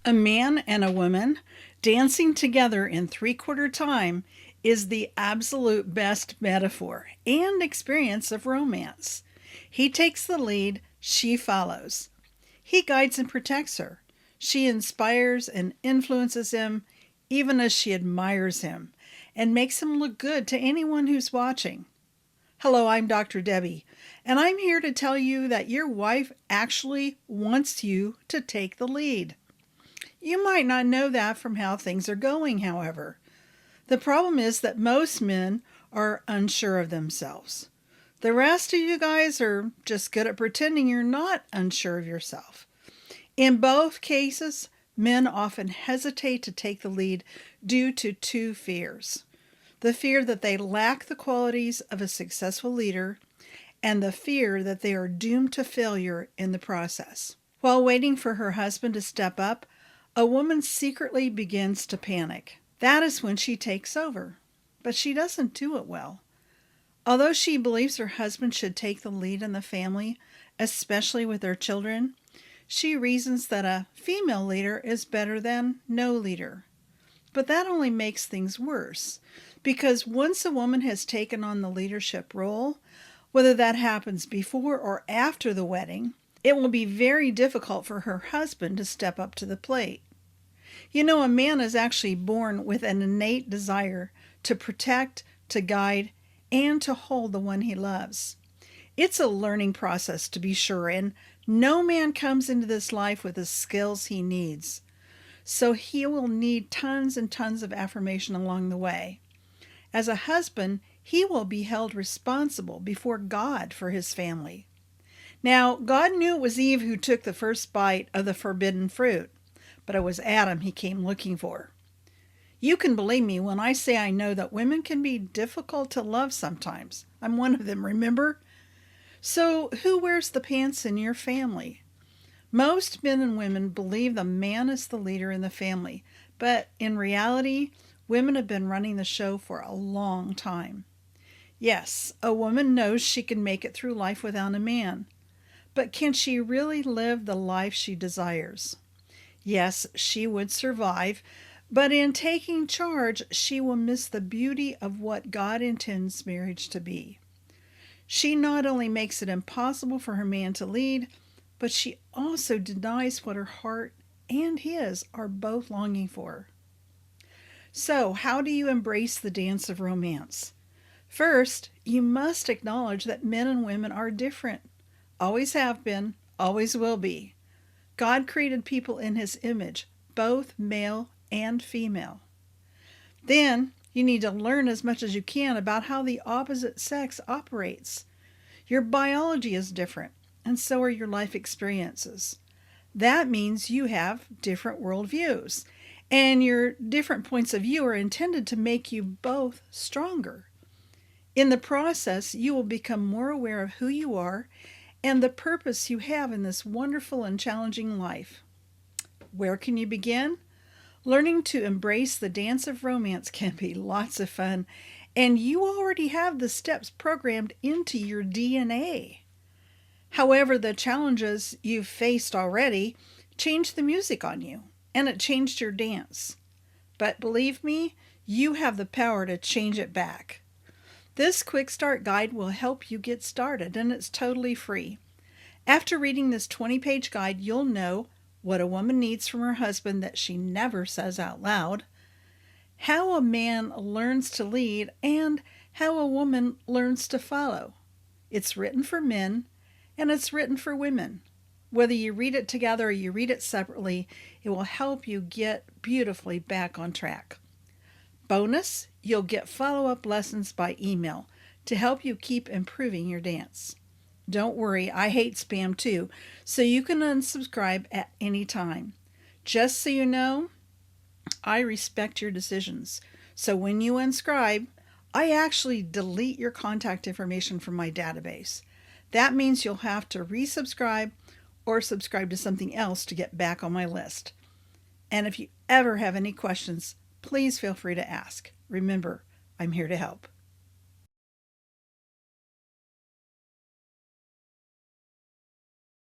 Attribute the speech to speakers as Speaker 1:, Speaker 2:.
Speaker 1: A man and a woman dancing together in three-quarter time is the absolute best metaphor and experience of romance. He takes the lead, she follows. He guides and protects her. She inspires and influences him, even as she admires him, and makes him look good to anyone who's watching. Hello, I'm Dr. Debbie, and I'm here to tell you that your wife actually wants you to take the lead. You might not know that from how things are going, however. The problem is that most men are unsure of themselves. The rest of you guys are just good at pretending you're not unsure of yourself. In both cases, men often hesitate to take the lead due to two fears. The fear that they lack the qualities of a successful leader, and the fear that they are doomed to failure in the process. While waiting for her husband to step up, a woman secretly begins to panic. That is when she takes over, but she doesn't do it well. Although she believes her husband should take the lead in the family, especially with their children, she reasons that a female leader is better than no leader. But that only makes things worse, because once a woman has taken on the leadership role, whether that happens before or after the wedding, it will be very difficult for her husband to step up to the plate. You know, a man is actually born with an innate desire to protect, to guide, and to hold the one he loves. It's a learning process, to be sure, and no man comes into this life with the skills he needs. So he will need tons and tons of affirmation along the way. As a husband, he will be held responsible before God for his family. Now, God knew it was Eve who took the first bite of the forbidden fruit, but it was Adam he came looking for. You can believe me when I say I know that women can be difficult to love sometimes. I'm one of them, remember? So, who wears the pants in your family? Most men and women believe the man is the leader in the family, but in reality, women have been running the show for a long time. Yes, a woman knows she can make it through life without a man, but can she really live the life she desires? Yes, she would survive, but in taking charge, she will miss the beauty of what God intends marriage to be. She not only makes it impossible for her man to lead, but she also denies what her heart and his are both longing for. So, how do you embrace the dance of romance? First, you must acknowledge that men and women are different. Always have been, always will be. God created people in his image, both male and female. Then, you need to learn as much as you can about how the opposite sex operates. Your biology is different, and so are your life experiences. That means you have different worldviews, and your different points of view are intended to make you both stronger. In the process, you will become more aware of who you are and the purpose you have in this wonderful and challenging life. Where can you begin? Learning to embrace the dance of romance can be lots of fun, and you already have the steps programmed into your DNA. However, the challenges you've faced already changed the music on you, and it changed your dance. But believe me, you have the power to change it back. This quick start guide will help you get started, and it's totally free. After reading this 20-page guide, you'll know what a woman needs from her husband that she never says out loud, how a man learns to lead, and how a woman learns to follow. It's written for men, and it's written for women. Whether you read it together or you read it separately, it will help you get beautifully back on track. Bonus, you'll get follow-up lessons by email to help you keep improving your dance. Don't worry, I hate spam too, so you can unsubscribe at any time. Just so you know, I respect your decisions. So when you unsubscribe, I actually delete your contact information from my database. That means you'll have to resubscribe or subscribe to something else to get back on my list. And if you ever have any questions, please feel free to ask. Remember, I'm here to help.